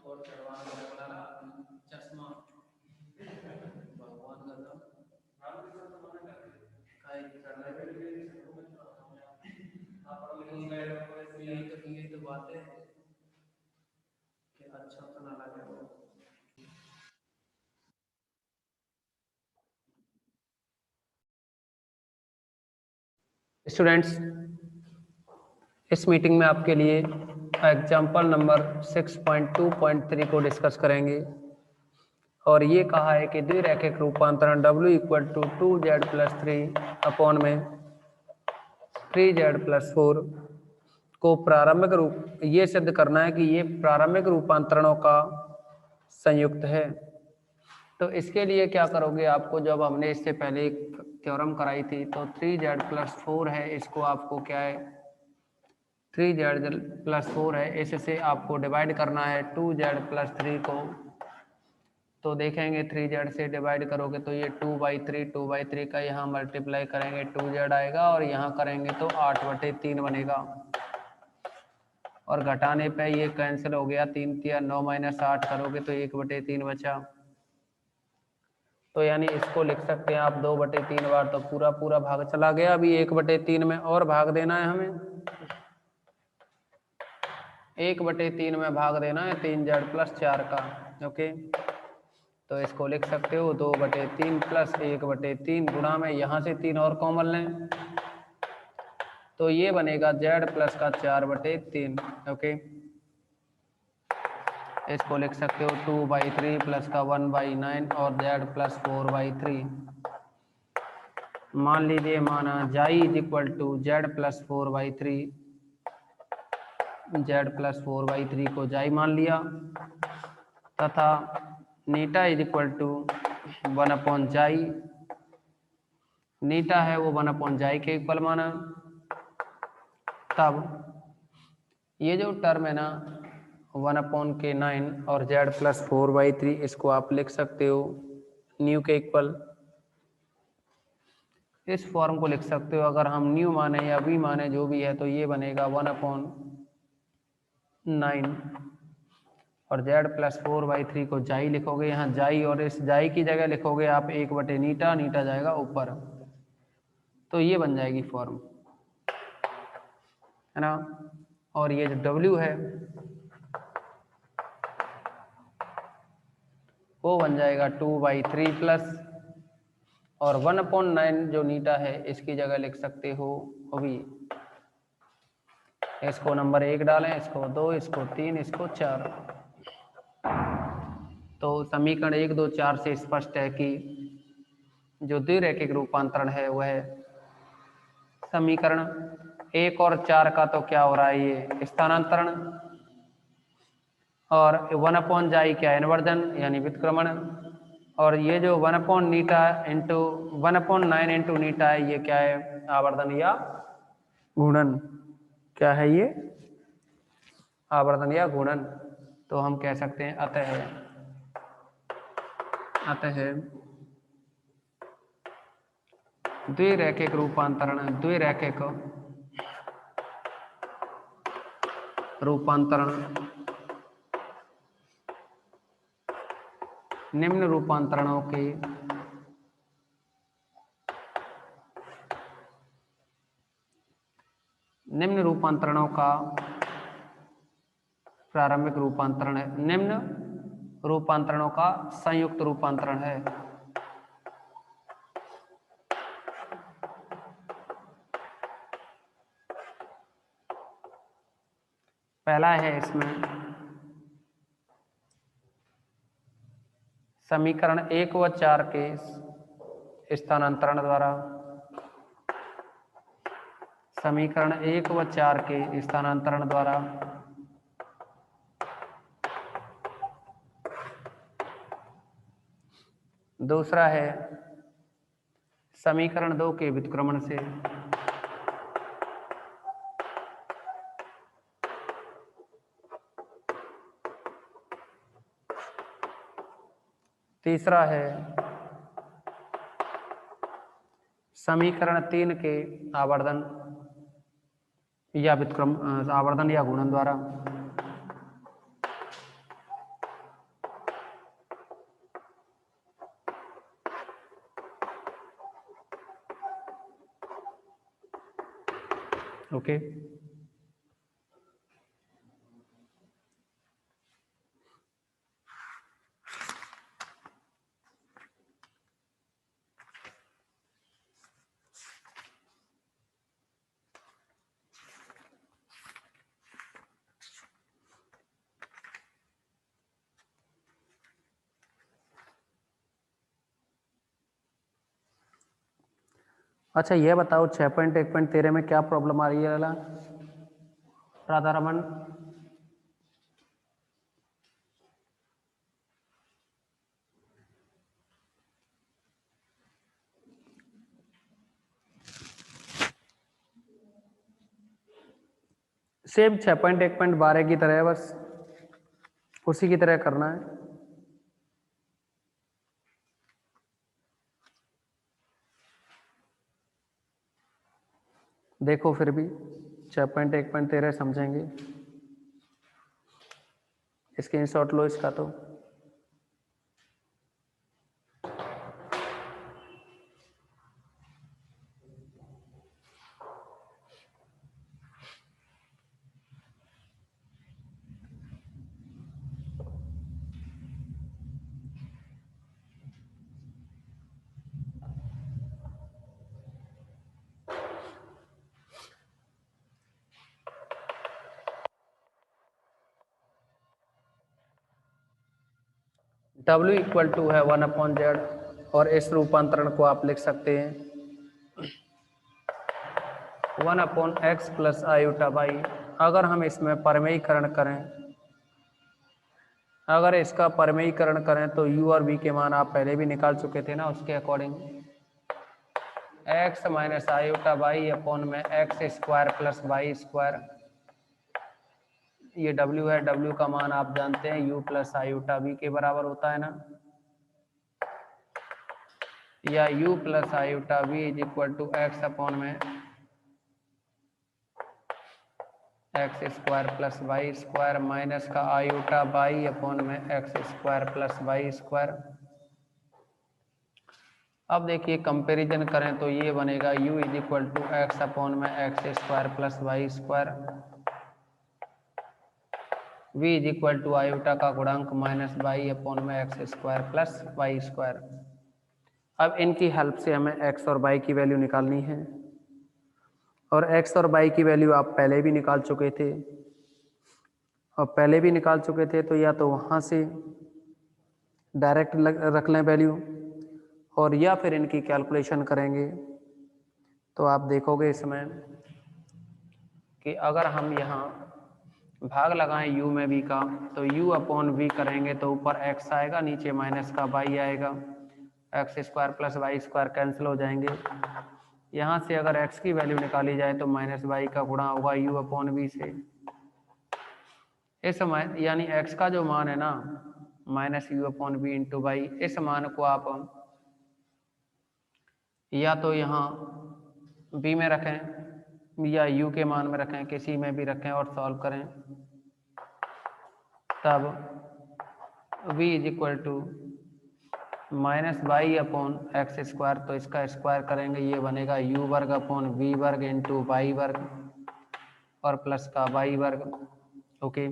और चढ़वाना वाला ना चश्मा भगवान का था यही तो बात है कि अच्छा तो ना लगे वो। स्टूडेंट्स, इस मीटिंग में आपके लिए एग्जाम्पल नंबर 6.2.3 को डिस्कस करेंगे और ये कहा है कि द्विरैखिक रूपांतरण W equal to 2z plus 3 upon में 3z प्लस 4 को प्रारंभिक रूप ये सिद्ध करना है कि ये प्रारंभिक रूपांतरणों का संयुक्त है। तो इसके लिए क्या करोगे, आपको जब हमने इससे पहले एक थ्योरम कराई थी तो 3z प्लस 4 है, इसको आपको क्या है 3z प्लस 4 है, इससे आपको डिवाइड करना है 2z प्लस 3 को। तो देखेंगे 3z से डिवाइड करोगे तो ये 2/3 का यहाँ मल्टीप्लाई करेंगे 2z आएगा और यहाँ करेंगे तो 8/3 बनेगा और घटाने पे ये कैंसिल हो गया, 3 3 9 माइनस 8 करोगे तो 1/3 बचा। तो यानी इसको लिख सकते हैं आप 2/3 बार, तो पूरा पूरा भाग चला गया। अभी 1/3 में और भाग देना है हमें, 1/3 में भाग देना है 3z प्लस 4 का। ओके, तो इसको लिख सकते हो 2/3 प्लस 1/3 गुणा में यहाँ से 3 और कॉमन लें तो ये बनेगा z प्लस का 4/3। ओके, इसको लिख सकते हो 2/3 प्लस का 1/9 और z प्लस 4/3। मान लीजिए माना जाई is equal to z plus 4/3, z plus 4/3 को जाई मान लिया तथा नीटा इज इक्वल टू 1/जाई, नीटा है वो 1/जाई के इक्वल माना। तब ये जो टर्म है ना 1/9 और z प्लस 4/3, इसको आप लिख सकते हो न्यू के इक्वल। इस फॉर्म को लिख सकते हो, अगर हम न्यू माने या वी माने जो भी है तो ये बनेगा 1/9 और z प्लस 4/3 को जाई लिखोगे यहाँ जाई, और इस जाई की जगह लिखोगे आप 1/नीटा, नीटा जाएगा ऊपर, तो ये बन जाएगी फॉर्म, है ना। और ये जो W है वो बन जाएगा 2/3 प्लस, और 1/9 जो नीटा है इसकी जगह लिख सकते हो अभी, इसको नंबर 1 डालें, इसको 2, इसको 3, इसको 4। तो समीकरण 1 2 4 से स्पष्ट है कि जो द्विरैखिक रूपांतरण है वह समीकरण 1 और 4 का तो क्या हो रहा है ये स्थानांतरण, और 1/जाई क्या इन्वर्जन यानी व्युत्क्रमण, और ये जो 1/नीटा इंटू 1/9 इंटू नीटा है ये क्या है आवर्धन या गुणन। क्या है ये आवर्धन या गुणन। तो हम कह सकते हैं अतः द्विरैखिक रूपांतरण निम्न रूपांतरणों का प्रारंभिक रूपांतरण है, निम्न रूपांतरणों का संयुक्त रूपांतरण है। पहला है इसमें समीकरण 1 व 4 के स्थानांतरण द्वारा, समीकरण 1 व 4 के स्थानांतरण द्वारा दूसरा है समीकरण 2 के व्युत्क्रमण से, तीसरा है समीकरण 3 के आवर्धन या व्युत्क्रम आवर्धन या गुणन द्वारा, ओके। अच्छा ये बताओ 6.1.13 में क्या प्रॉब्लम आ रही है लाला राधा रमन? सेम 6.1.12 की तरह है, बस उसी की तरह करना है। देखो फिर भी 6.1.13 समझेंगे। स्क्रीनशॉट लो इसका तो। W इक्वल टू है 1/z और इस रूपांतरण को आप लिख सकते हैं 1/x प्लस आयोटा बाई। अगर हम इसमें परमेयीकरण करें, अगर इसका परमेयीकरण करें तो u और v के मान आप पहले भी निकाल चुके थे ना, उसके according x minus iota by upon में x square plus y square. ये w है, w का मान आप जानते हैं u प्लस आयोटा v के बराबर होता है ना, या u plus iota v is equal to x upon में x square plus y square minus का आयोटा बाई अपॉन में x square plus y square. अब देखिए कंपैरिजन करें तो ये बनेगा u is equal to x upon में x square plus y square, v is equal to iota का गुणांक माइनस बाई अपॉन में x square plus y square. अब इनकी हेल्प से हमें x और y की वैल्यू निकालनी है, और x और y की वैल्यू आप पहले भी निकाल चुके थे, और पहले भी निकाल चुके थे तो या तो वहाँ से डायरेक्ट रख लें वैल्यू, और या फिर इनकी कैलकुलेशन करेंगे। तो आप देखोगे इसमें कि अगर हम यहाँ भाग लगाएं u में v का, तो u अपॉन v करेंगे तो ऊपर x आएगा, नीचे माइनस का y आएगा, x square plus y square cancel हो जाएंगे। यहाँ से अगर x की वैल्यू निकाली जाए तो माइनस वाई का गुणा होगा u अपॉन v से। इस यानी x का जो मान है ना minus u upon v into y, इस मान को आप या तो यहाँ b में रखें या u के मान में रखें, किसी में भी रखें और सॉल्व करें, तब v is equal to minus y upon x square, तो इसका स्क्वायर करेंगे ये बनेगा u वर्ग अपॉन v वर्ग इंटू वाई वर्ग और प्लस का वाई वर्ग। ओके,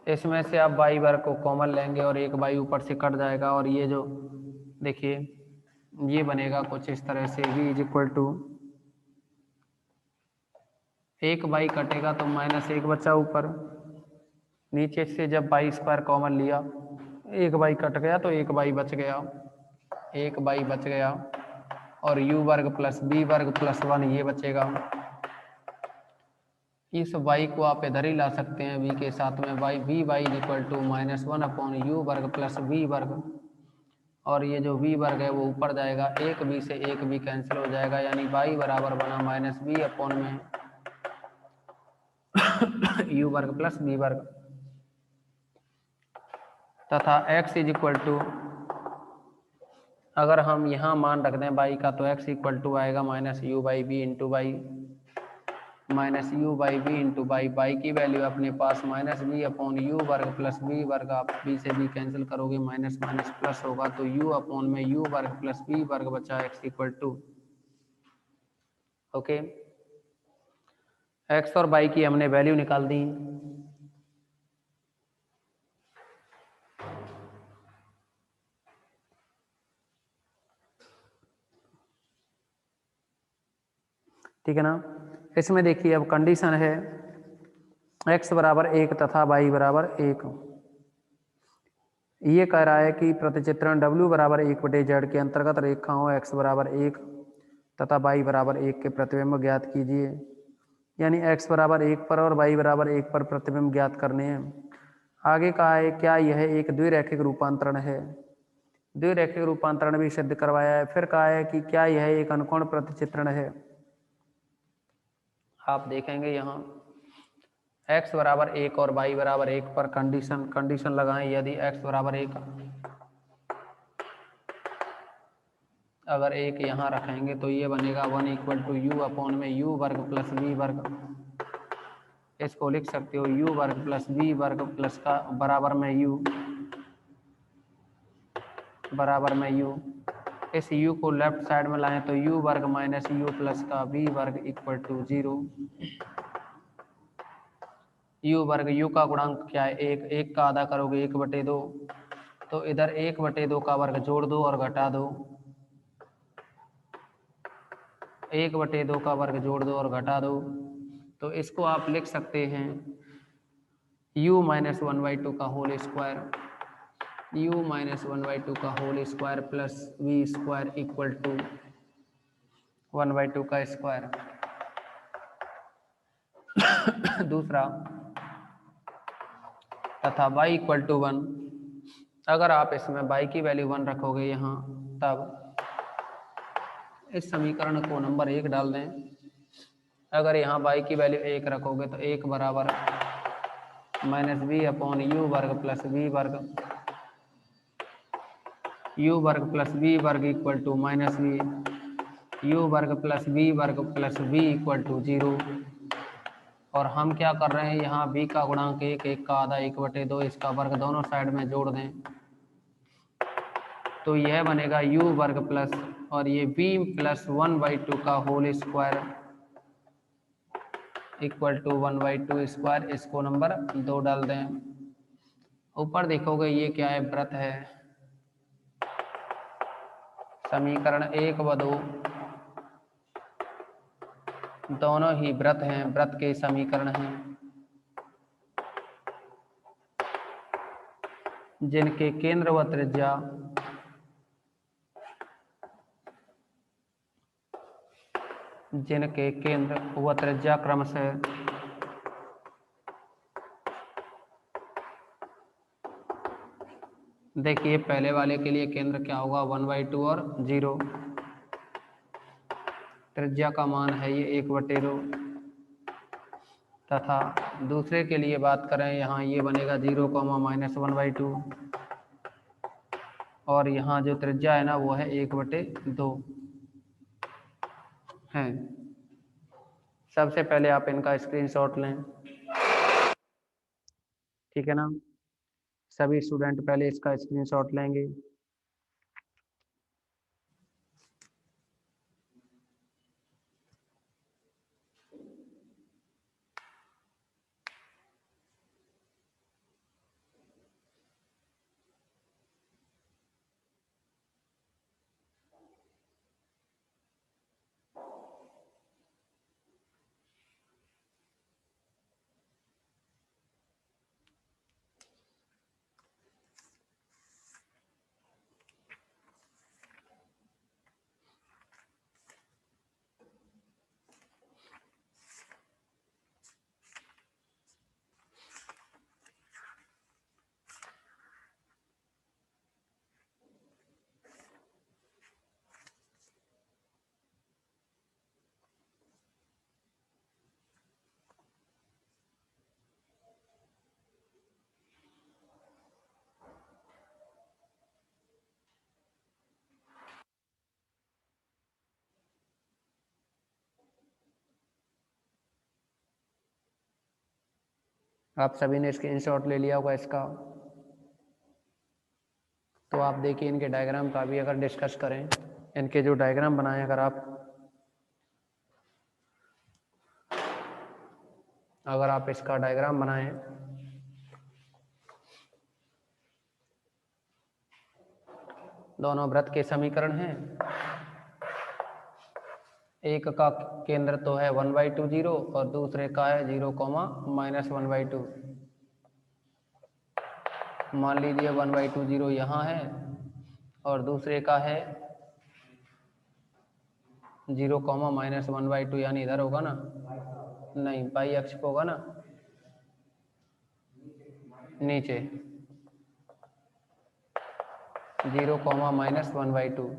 इसमें से आप वाई वर्ग को कॉमन लेंगे और एक वाई ऊपर से कट जाएगा, और ये जो देखिए ये बनेगा कुछ इस तरह से v इज इक्वल टू एक वाई कटेगा तो माइनस एक बचा ऊपर, नीचे से जब वाई स्क्वायर कॉमन लिया एक वाई कट गया तो एक वाई बच गया, एक वाई बच गया, और u वर्ग प्लस b वर्ग प्लस 1 ये बचेगा। इस y को आप इधर ही ला सकते हैं v के साथ में, y v y equal to minus 1 upon u वर्ग प्लस v वर्ग, और ये जो v वर्ग है वो ऊपर जाएगा, एक v से एक v कैंसिल हो जाएगा, यानी y बराबर बना माइनस v अपॉन में u वर्ग प्लस v वर्ग, तथा x इज इक्वल टू अगर हम यहाँ मान रख दें y का तो x इक्वल टू आएगा minus u by b into y, minus u by b into y, y की वैल्यू अपने पास माइनस बी अपॉन यू वर्ग प्लस बी वर्ग, आप बी से बी कैंसिल करोगे माइनस माइनस प्लस होगा, तो यू अपॉन में यू वर्ग प्लस बी वर्ग बचा x equal to okay, x और वाई की हमने वैल्यू निकाल दी। ठीक है ना। इसमें देखिए अब कंडीशन है x बराबर 1 तथा y बराबर 1। ये कह रहा है कि प्रतिचित्रण w बराबर 1/z के अंतर्गत रेखाओं x बराबर 1 तथा y बराबर 1 के प्रतिबिंब ज्ञात कीजिए। यानी x बराबर 1 पर और y बराबर 1 पर प्रतिबिंब ज्ञात करने हैं। आगे कहा है क्या यह एक द्विरैखिक रूपांतरण है। द्विरैखिक रूपांतरण भी सिद्ध करवाया है। फिर कहा है कि क्या यह एक अनुकोण प्रतिचित्रण है। आप देखेंगे यहाँ x बराबर 1 और y बराबर 1 पर कंडीशन लगाएं। यदि x बराबर 1 अगर 1 यहाँ रखेंगे तो ये बनेगा 1 इक्वल टू यू अपॉन में यू वर्ग प्लस वी वर्ग। इसको लिख सकते हो यू वर्ग प्लस वी वर्ग प्लस का बराबर में यू इस u को लेफ्ट साइड में लाएं तो u वर्ग माइनस यू प्लस का v वर्ग इक्वल टू 0। u वर्ग u का गुणांक क्या है 1 का आधा करोगे 1/2 तो इधर 1/2 का वर्ग जोड़ दो और घटा दो। 1/2 का वर्ग जोड़ दो और घटा दो तो इसको आप लिख सकते हैं u माइनस 1/2 का होल स्क्वायर u माइनस 1/2 का whole square plus v square equal to 1/2 का स्क्वायर। दूसरा तथा y इक्वल टू 1। अगर आप इसमें y की वैल्यू 1 रखोगे यहाँ तब इस समीकरण को नंबर 1 डाल दें। अगर यहाँ y की वैल्यू 1 रखोगे तो 1 बराबर माइनस बी अपॉन यू वर्ग प्लस वी वर्ग यू वर्ग प्लस वी वर्ग equal to minus v u वर्ग प्लस वी वर्ग प्लस वी इक्वल टू 0। और हम क्या कर रहे हैं यहाँ b का गुणांक 1 का आधा 1/2 इसका वर्ग दोनों साइड में जोड़ दें तो यह बनेगा u वर्ग प्लस और ये b प्लस 1/2 का whole square equal to 1/2 square. इसको नंबर 2 डाल दें। ऊपर देखोगे ये क्या है वृत्त है। समीकरण 1 व 2 दोनों ही वृत्त हैं, वृत्त के समीकरण हैं जिनके केंद्र व त्रिज्या क्रमशः देखिए पहले वाले के लिए केंद्र क्या होगा 1/2 और 0। त्रिज्या का मान है ये 1/2 तथा दूसरे के लिए बात करें यहाँ ये बनेगा 0 माइनस 1/2 और यहाँ जो त्रिज्या है ना वो है 1/2 है। सबसे पहले आप इनका स्क्रीनशॉट लें। ठीक है ना। सभी स्टूडेंट पहले इसका स्क्रीनशॉट लेंगे। आप सभी ने स्क्रीनशॉट ले लिया होगा इसका। तो आप देखिए इनके डायग्राम का भी अगर डिस्कस करें, इनके जो डायग्राम बनाए अगर आप अगर आप इसका डायग्राम बनाएं, दोनों वृत्त के समीकरण हैं। एक का केंद्र तो है 1/2 0 और दूसरे का है 0, -1/2। मान लीजिए 1/2 0 यहाँ है और दूसरे का है 0, -1/2, यानी इधर होगा ना, नहीं पाई अक्ष पे होगा ना, नीचे 0, -1/2।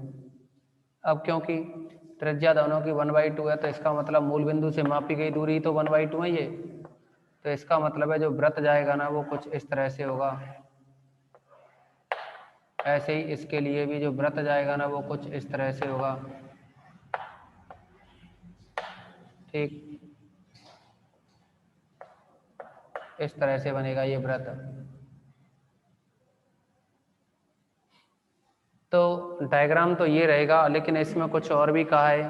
अब क्योंकि त्रिज्या दोनों की 1/2 है तो इसका मतलब मूल बिंदु से मापी गई दूरी तो 1/2 है ये, तो इसका मतलब है जो वृत्त जाएगा ना वो कुछ इस तरह से होगा। ऐसे ही इसके लिए भी जो वृत्त जाएगा ना वो कुछ इस तरह से होगा। ठीक, इस तरह से बनेगा ये वृत्त। तो डायग्राम तो ये रहेगा, लेकिन इसमें कुछ और भी कहा है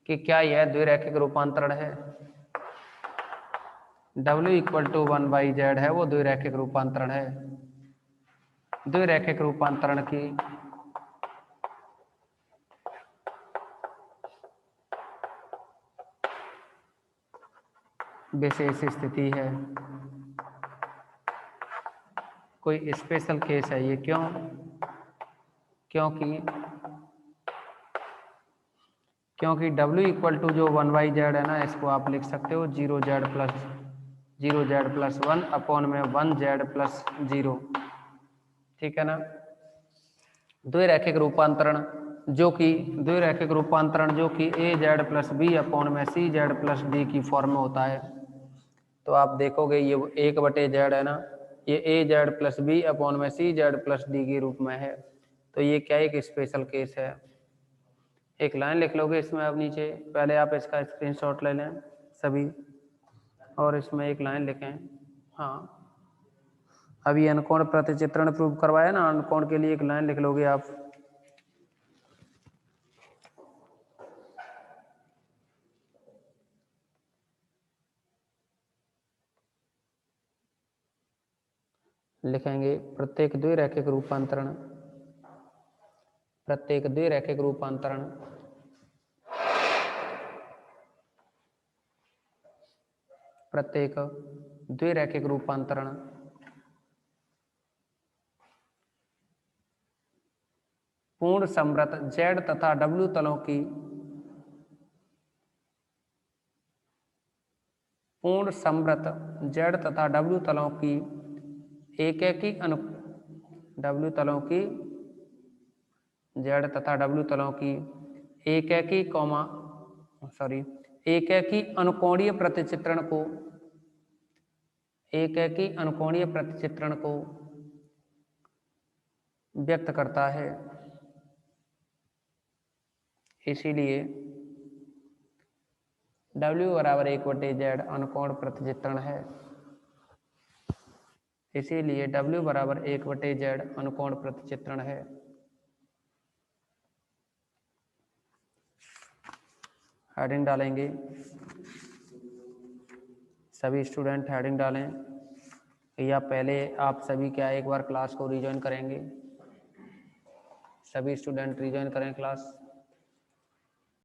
कि क्या यह द्विरैखिक रूपांतरण है। W = 1/z है, वो द्विरैखिक रूपांतरण है। द्विरैखिक रूपांतरण की विशेष स्थिति है, कोई स्पेशल केस है ये। क्यों? क्योंकि W = जो 1/z है ना, इसको आप लिख सकते हो 0z + 1 अपॉन में 1z + 0। ठीक है ना। द्विरैखिक रूपांतरण जो कि AZ + B अपॉन में CZ + D की फॉर्म में होता है। तो आप देखोगे ये 1/z है ना, ये AZ + B अपॉन में CZ + D के रूप में है। तो ये क्या एक स्पेशल केस है। एक लाइन लिख लोगे इसमें अब नीचे, पहले आप इसका स्क्रीनशॉट ले लें सभी, और इसमें एक लाइन लिखें। हाँ, अभी अनकोण प्रतिचित्रण प्रूव करवाया ना, अनकोण के लिए एक लाइन लिख लोगे आप। लिखेंगे प्रत्येक द्विरैखिक रूपांतरण पूर्ण समृत Z तथा W तलों की एकेकी अनुकोणीय प्रतिचित्रण को व्यक्त करता है। इसीलिए W = 1/z अनुकोण प्रतिचित्रण है। इसीलिए W = 1/z अनुकोण प्रतिचित्रण है। हेडिंग डालेंगे, सभी स्टूडेंट हेडिंग डालें, या पहले आप सभी क्या एक बार क्लास को रिजॉइन करेंगे। सभी स्टूडेंट रिजॉइन करें क्लास।